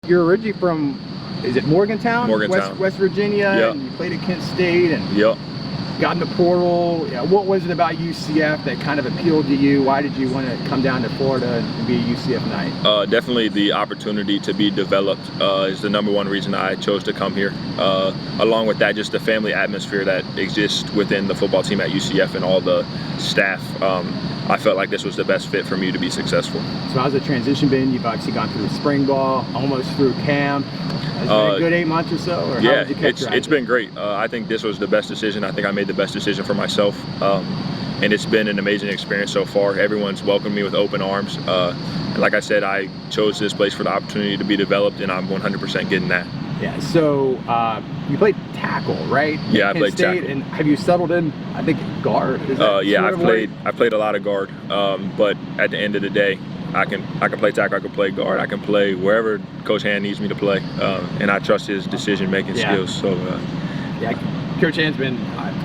you're originally from, is it Morgantown? Morgantown. West Virginia, yep. and you played at Kent State, and yep. got in the portal. Yeah, what was it about UCF that kind of appealed to you? Why did you want to come down to Florida and be a UCF Knight? Definitely the opportunity to be developed is the number one reason I chose to come here. Along with that, just the family atmosphere that exists within the football team at UCF and all the staff. I felt like this was the best fit for me to be successful. So how's the transition been? You've obviously gone through spring ball, almost through camp. Has it been a good 8 months or so? Or yeah, it's been great. I think this was the best decision. I think I made the best decision for myself. And it's been an amazing experience so far. Everyone's welcomed me with open arms. And like I said, I chose this place for the opportunity to be developed, and I'm 100% getting that. Yeah, so you played tackle, right? Yeah, I played tackle. And have you settled in, I think, guard? Yeah, I played a lot of guard, but at the end of the day, I can play tackle, I can play guard, I can play wherever Coach Hand needs me to play, and I trust his decision-making skills. So, yeah, Coach Hand's been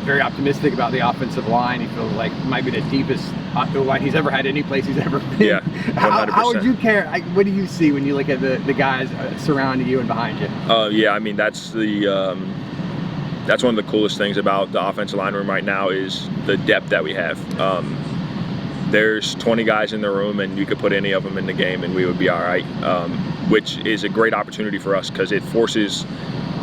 very optimistic about the offensive line. He feels like it might be the deepest line he's ever had any place he's ever been. Yeah, 100%. How would you care? What do you see when you look at the guys surrounding you and behind you? Yeah, I mean, that's one of the coolest things about the offensive line room right now is the depth that we have. There's 20 guys in the room, and you could put any of them in the game and we would be all right, which is a great opportunity for us because it forces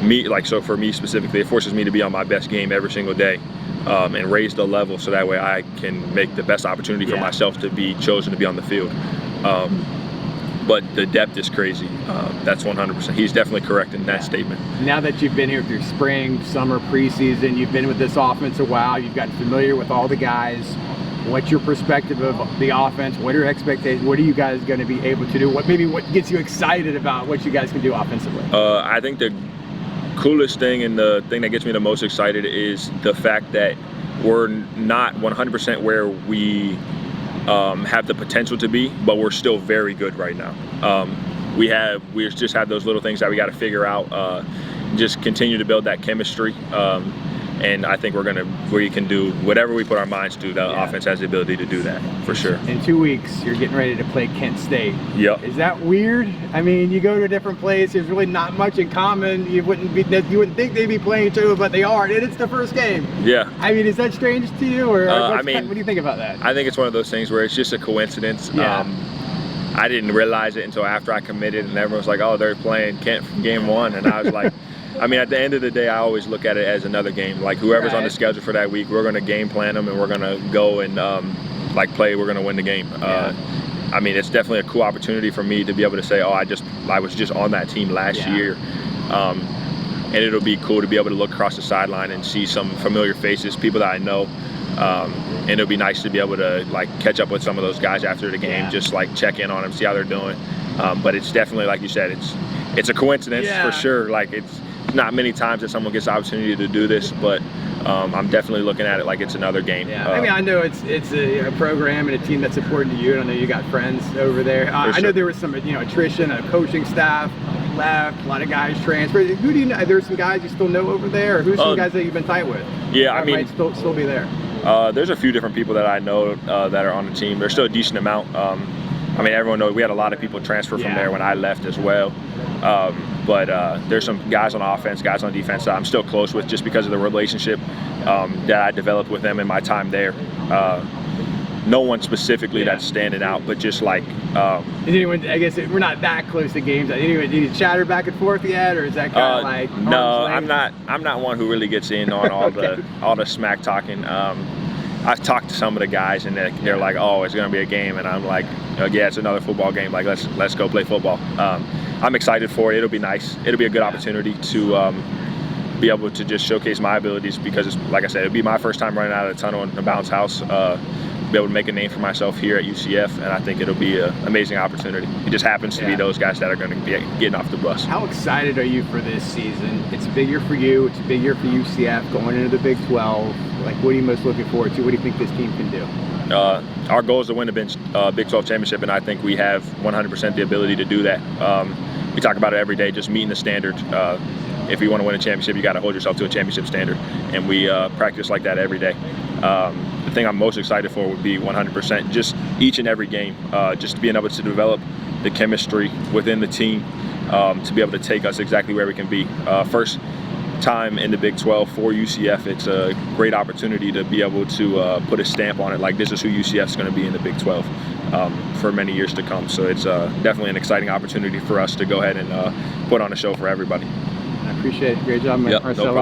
me, so for me specifically, it forces me to be on my best game every single day and raise the level so that way I can make the best opportunity for myself to be chosen to be on the field. But the depth is crazy. That's 100%. He's definitely correct in that statement. Now that you've been here through spring, summer, preseason, you've been with this offense a while, you've gotten familiar with all the guys. What's your perspective of the offense? What are your expectations? What are you guys going to be able to do? What gets you excited about what you guys can do offensively? I think the coolest thing and the thing that gets me the most excited is the fact that we're not 100% where we have the potential to be, but we're still very good right now. We just have those little things that we got to figure out. Just continue to build that chemistry. And I think we can do whatever we put our minds to. The offense has the ability to do that, for sure. In 2 weeks, you're getting ready to play Kent State. Yep. Is that weird? I mean, you go to a different place. There's really not much in common. You wouldn't think they'd be playing each other, but they are. And it's the first game. Yeah. I mean, is that strange to you, or what do you think about that? I think it's one of those things where it's just a coincidence. Yeah. I didn't realize it until after I committed, and everyone was like, "Oh, they're playing Kent from game one," and I was like. I mean, at the end of the day, I always look at it as another game. Like, whoever's on the schedule for that week, we're going to game plan them, and we're going to go and, play. We're going to win the game. I mean, it's definitely a cool opportunity for me to be able to say, oh, I was just on that team last year. And it'll be cool to be able to look across the sideline and see some familiar faces, people that I know. And it'll be nice to be able to, catch up with some of those guys after the game, just, check in on them, see how they're doing. But it's definitely, like you said, it's a coincidence for sure. It's not many times that someone gets the opportunity to do this, but I'm definitely looking at it like it's another game. Yeah, I mean, I know it's a program and a team that's important to you, and I know you got friends over there. I know there was some attrition, a coaching staff left, a lot of guys transferred. Who do you know? There's some guys you still know over there, or who's some guys that you've been tight with? Yeah, I mean, might still be there. There's a few different people that I know that are on the team. There's still a decent amount. I mean, everyone knows we had a lot of people transfer from there when I left as well. But there's some guys on offense, guys on defense that I'm still close with just because of the relationship that I developed with them in my time there. No one specifically that's standing out, but just Is anyone, I guess we're not that close to games. Anyone, did you chatter back and forth yet, or is that kind of No, I'm not one who really gets in on all the smack talking. I've talked to some of the guys, and they're like, "Oh, it's gonna be a game," and I'm like, "Yeah, it's another football game. Let's go play football." I'm excited for it. It'll be nice. It'll be a good opportunity to be able to just showcase my abilities because, it's, like I said, it'll be my first time running out of the tunnel in the bounce house. Be able to make a name for myself here at UCF, and I think it'll be an amazing opportunity. It just happens to be those guys that are going to be getting off the bus. How excited are you for this season? It's a big year for you. It's a big year for UCF going into the Big 12. What are you most looking forward to? What do you think this team can do? Our goal is to win the Big 12 championship, and I think we have 100% the ability to do that. We talk about it every day, just meeting the standard. If you want to win a championship, you got to hold yourself to a championship standard, and we practice like that every day. The thing I'm most excited for would be 100% just each and every game, just being able to develop the chemistry within the team, to be able to take us exactly where we can be. First time in the Big 12 for UCF, it's a great opportunity to be able to put a stamp on it, like this is who UCF is going to be in the Big 12 for many years to come. So it's definitely an exciting opportunity for us to go ahead and put on a show for everybody. I appreciate it. Great job, Yep, Marcellus. no problem.